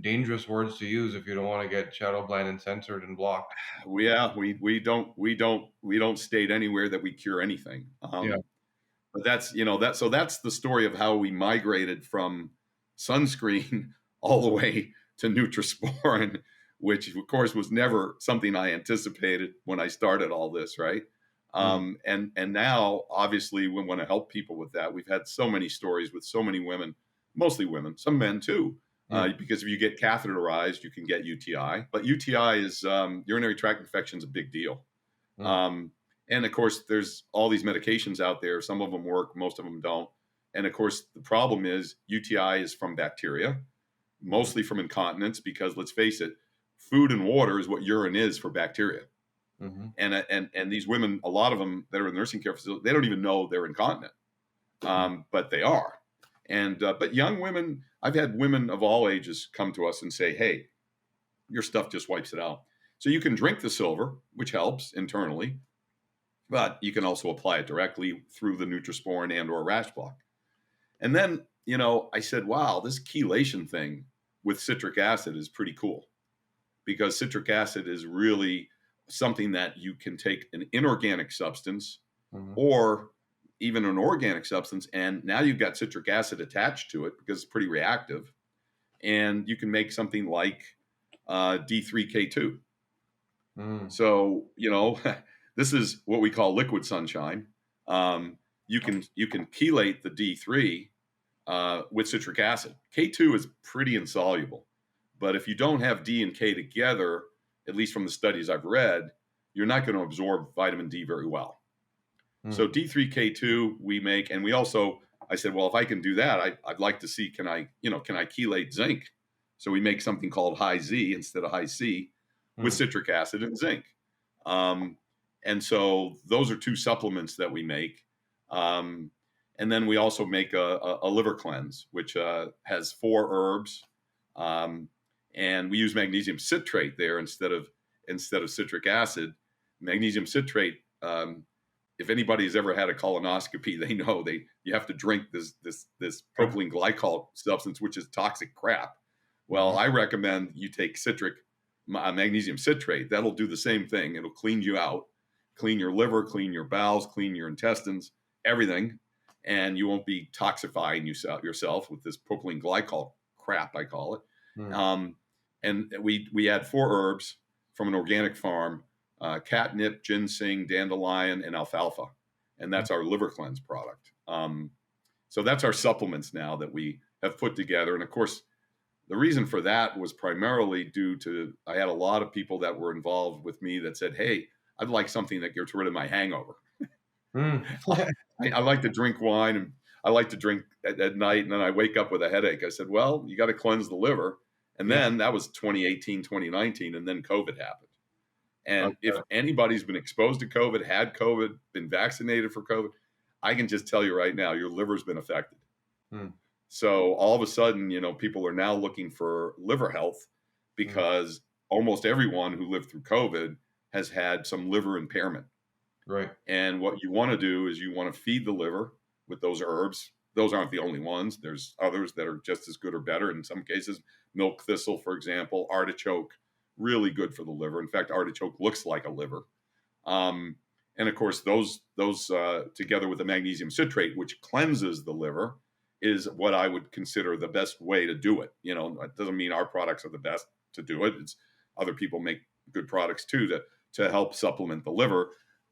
dangerous words to use if you don't want to get shadow banned and censored and blocked. We don't state anywhere that we cure anything. But that's the story of how we migrated from Sunscreen all the way to Nutrasporin, which of course was never something I anticipated when I started all this, right? And now obviously we want to help people with that. We've had so many stories with so many women, mostly women, some men too. Because if you get catheterized, you can get UTI. But UTI is urinary tract infection is a big deal. And of course, there's all these medications out there. Some of them work, most of them don't. And of course, the problem is UTI is from bacteria, mostly from incontinence, because let's face it, food and water is what urine is for bacteria. And these women, a lot of them that are in nursing care facilities, they don't even know they're incontinent, but they are. And but young women, I've had women of all ages come to us and say, hey, your stuff just wipes it out. So you can drink the silver, which helps internally, but you can also apply it directly through the Nutrasporin and or rash block. And then, I said, wow, this chelation thing with citric acid is pretty cool, because citric acid is really something that you can take an inorganic substance or even an organic substance, and now you've got citric acid attached to it because it's pretty reactive, and you can make something like D3K2. So, this is what we call liquid sunshine. you can chelate the D3 with citric acid. K2 is pretty insoluble, but if you don't have D and K together, at least from the studies I've read, you're not going to absorb vitamin D very well. So D3K2 we make, and we also, I said, well, if I can do that, I'd like to see, can I chelate zinc? So we make something called high Z instead of high C with citric acid and zinc. And so those are two supplements that we make. And then we also make a liver cleanse, which has 4 herbs. And we use magnesium citrate there instead of citric acid. Magnesium citrate, if anybody's ever had a colonoscopy, they know you have to drink this propylene glycol substance, which is toxic crap. Well, I recommend you take magnesium citrate. That'll do the same thing. It'll clean you out, clean your liver, clean your bowels, clean your intestines, everything, and you won't be toxifying yourself with this propylene glycol crap, I call it. And we add 4 herbs from an organic farm: catnip, ginseng, dandelion, and alfalfa. And that's our liver cleanse product. So that's our supplements now that we have put together. And of course, the reason for that was primarily due to, I had a lot of people that were involved with me that said, hey, I'd like something that gets rid of my hangover. I like to drink wine, and I like to drink at night, and then I wake up with a headache. I said, well, you got to cleanse the liver. And then that was 2018, 2019, and then COVID happened. And if anybody's been exposed to COVID, had COVID, been vaccinated for COVID, I can just tell you right now, your liver's been affected. So all of a sudden, people are now looking for liver health because almost everyone who lived through COVID has had some liver impairment. Right. And what you want to do is you want to feed the liver with those herbs. Those aren't the only ones. There's others that are just as good or better. In some cases, milk thistle, for example, artichoke, really good for the liver. In fact, artichoke looks like a liver. And of course, those together with the magnesium citrate, which cleanses the liver, is what I would consider the best way to do it. It doesn't mean our products are the best to do it. It's other people make good products too to help supplement the liver.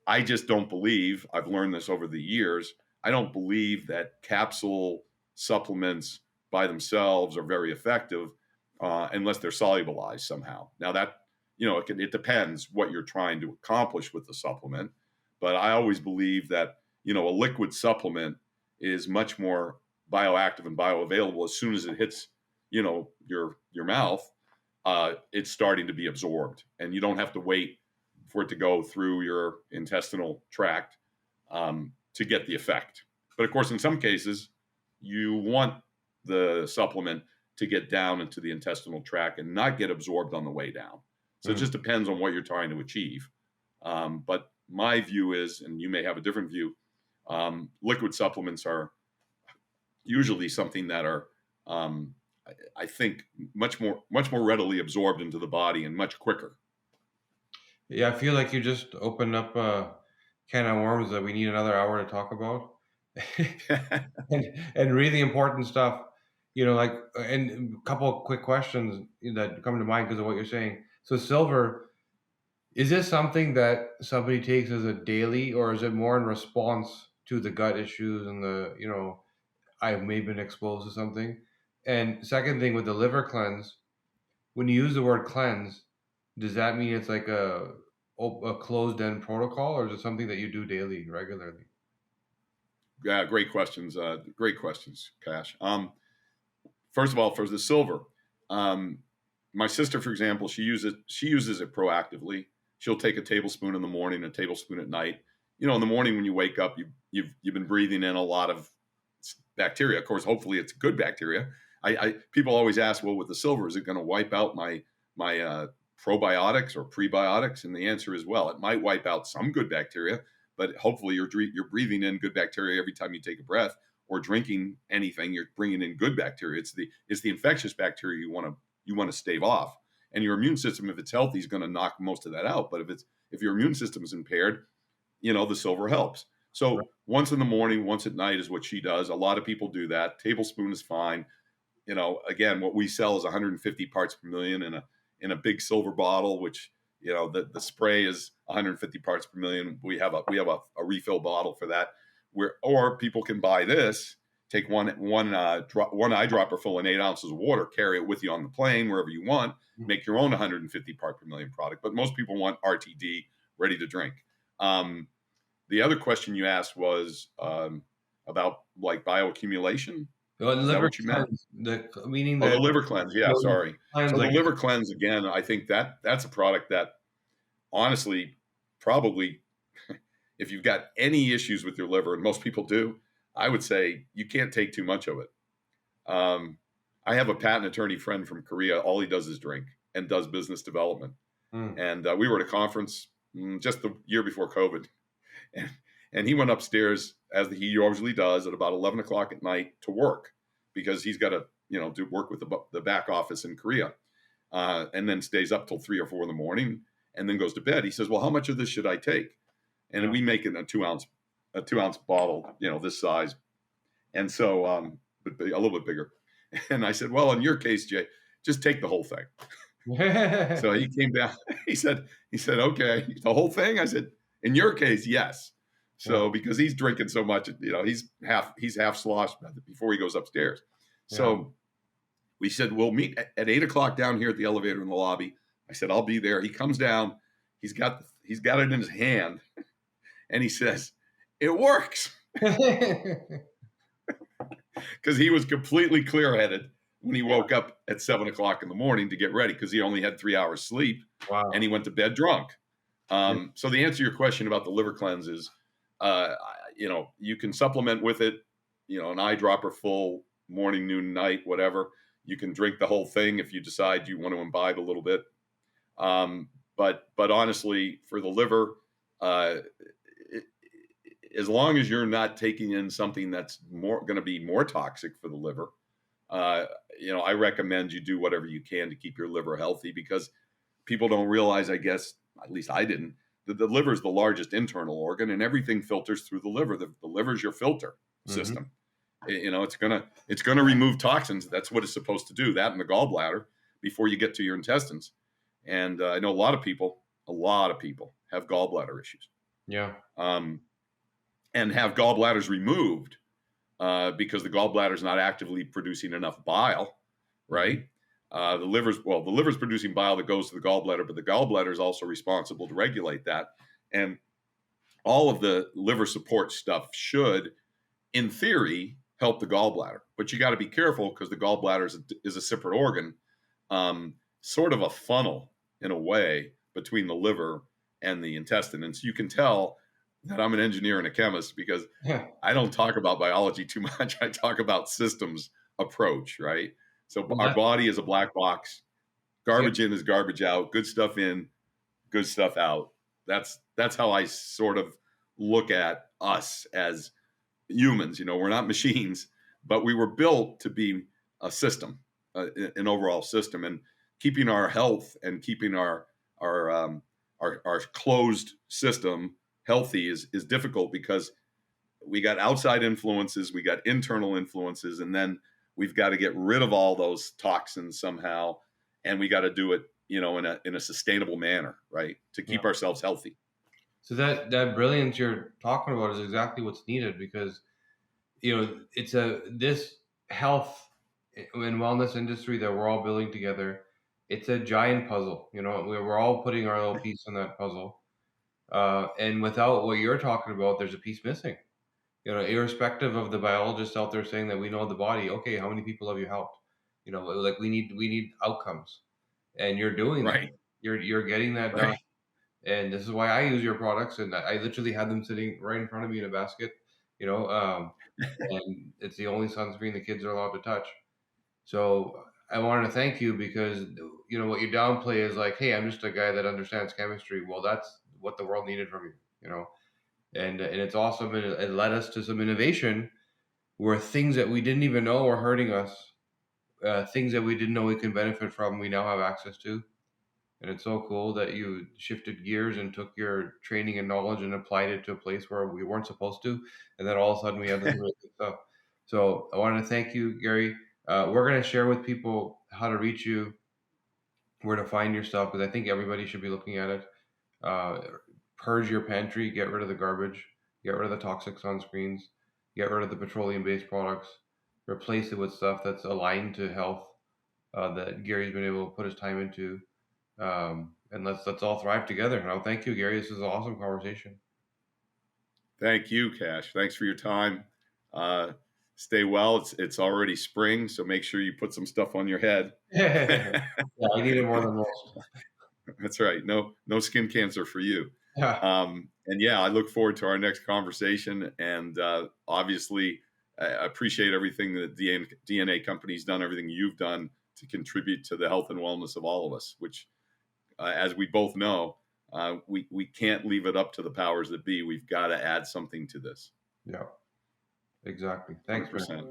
I just don't believe, I've learned this over the years, I don't believe that capsule supplements by themselves are very effective unless they're solubilized somehow. Now that, it depends what you're trying to accomplish with the supplement. But I always believe that, a liquid supplement is much more bioactive and bioavailable as soon as it hits, your mouth. It's starting to be absorbed, and you don't have to wait for it to go through your intestinal tract to get the effect. But of course, in some cases, you want the supplement to get down into the intestinal tract and not get absorbed on the way down. So it just depends on what you're trying to achieve. But my view is, and you may have a different view, liquid supplements are usually something that are, I think, much more readily absorbed into the body and much quicker. Yeah, I feel like you just opened up a can of worms that we need another hour to talk about. and really important stuff, and a couple of quick questions that come to mind because of what you're saying. So silver, is this something that somebody takes as a daily, or is it more in response to the gut issues and I may have been exposed to something? And second thing, with the liver cleanse, when you use the word cleanse, does that mean it's like a closed-end protocol, or is it something that you do daily, regularly? Yeah, great questions. Great questions, Cash. First of all, for the silver, my sister, for example, she uses it proactively. She'll take a tablespoon in the morning, a tablespoon at night. In the morning when you wake up, you've been breathing in a lot of bacteria. Of course, hopefully it's good bacteria. People always ask, well, with the silver, is it going to wipe out my probiotics or prebiotics? And the answer is, well, it might wipe out some good bacteria, but hopefully you're breathing in good bacteria every time you take a breath, or drinking anything, you're bringing in good bacteria. It's the infectious bacteria you want to stave off. And your immune system, if it's healthy, is going to knock most of that out. But if your immune system is impaired, the silver helps. So once in the morning, once at night is what she does. A lot of people do that. Tablespoon is fine. Again, what we sell is 150 parts per million in a big silver bottle, which, the spray is 150 parts per million. We have a refill bottle for that. or people can buy this, take one eyedropper full in 8 ounces of water, carry it with you on the plane, wherever you want, make your own 150 part per million product. But most people want RTD, ready to drink. The other question you asked was about like bioaccumulation. Well, Is that liver what you meant? cleanse, meaning Oh, that the liver cleanse. Yeah, sorry. cleanse, So the like, liver cleanse, again, I think that's a product that honestly, probably, if you've got any issues with your liver, and most people do, I would say you can't take too much of it. I have a patent attorney friend from Korea. All he does is drink and does business development. And we were at a conference just the year before COVID. And he went upstairs, as he usually does, at about 11 o'clock at night to work, because he's got to, do work with the back office in Korea, and then stays up till 3 or 4 in the morning, and then goes to bed. He says, "Well, how much of this should I take?" And we make it a 2 ounce bottle, this size, and so but a little bit bigger. And I said, "Well, in your case, Jay, just take the whole thing." So he came down. He said, "Okay, the whole thing." I said, "In your case, yes." So because he's drinking so much, he's half sloshed before he goes upstairs. So we said, "We'll meet at 8 o'clock down here at the elevator in the lobby." I said, "I'll be there." He comes down. He's got it in his hand, and he says, "It works," because he was completely clear-headed when he woke up at 7 o'clock in the morning to get ready, because he only had 3 hours sleep. Wow. And he went to bed drunk. So the answer to your question about the liver cleanse is, you can supplement with it, an eyedropper full, morning, noon, night, whatever. You can drink the whole thing if you decide you want to imbibe a little bit. But honestly, for the liver, as long as you're not taking in something that's going to be more toxic for the liver, I recommend you do whatever you can to keep your liver healthy, because people don't realize, I guess, at least I didn't, that the liver is the largest internal organ, and everything filters through the liver. The liver is your filter system. It's gonna remove toxins. That's what it's supposed to do. That and the gallbladder before you get to your intestines. And I know a lot of people have gallbladder issues. Yeah. And have gallbladders removed because the gallbladder is not actively producing enough bile, right? The liver's producing bile that goes to the gallbladder, but the gallbladder is also responsible to regulate that. And all of the liver support stuff should, in theory, help the gallbladder. But you got to be careful, because the gallbladder is a separate organ, sort of a funnel in a way between the liver and the intestine. And so you can tell that I'm an engineer and a chemist, because I don't talk about biology too much. I talk about systems approach, right? So our body is a black box. Garbage in is garbage out. Good stuff in, good stuff out. That's how I sort of look at us as humans. We're not machines, but we were built to be a system, an overall system, and keeping our health and keeping our closed system healthy is difficult, because we got outside influences, we got internal influences, and then we've got to get rid of all those toxins somehow, and we got to do it, in a sustainable manner, right, to keep ourselves healthy. So that brilliance you're talking about is exactly what's needed, because it's this health and wellness industry that we're all building together. It's a giant puzzle. We're all putting our little piece in that puzzle, and without what you're talking about, there's a piece missing. Irrespective of the biologists out there saying that we know the body. Okay, how many people have you helped? Like we need outcomes, and you're doing that. You're getting that done. And this is why I use your products, and I literally had them sitting right in front of me in a basket, and it's the only sunscreen the kids are allowed to touch. So I wanted to thank you, because what you downplay is like, hey, I'm just a guy that understands chemistry. Well, that's what the world needed from you, and it's awesome, and it led us to some innovation where things that we didn't even know were hurting us, things that we didn't know we could benefit from, we now have access to. And it's so cool that you shifted gears and took your training and knowledge and applied it to a place where we weren't supposed to. And then all of a sudden we have this really good stuff. So I wanted to thank you, Guerry. We're going to share with people how to reach you, where to find your stuff, because I think everybody should be looking at it. Purge your pantry, get rid of the garbage. get rid of the toxic sunscreens, get rid of the petroleum-based products, replace it with stuff that's aligned to health that Gary's been able to put his time into. And let's all thrive together. Now, thank you, Gary. This is an awesome conversation. Thank you, Cash. Thanks for your time. Stay well. It's already spring, so make sure you put some stuff on your head. Yeah, I need it more than most. That's right. No skin cancer for you. Yeah. And yeah, I look forward to our next conversation. And obviously, I appreciate everything that DNA Company's done, everything you've done to contribute to the health and wellness of all of us, which, as we both know, we can't leave it up to the powers that be. We've got to add something to this. Yeah, exactly. Thanks, 100%. man.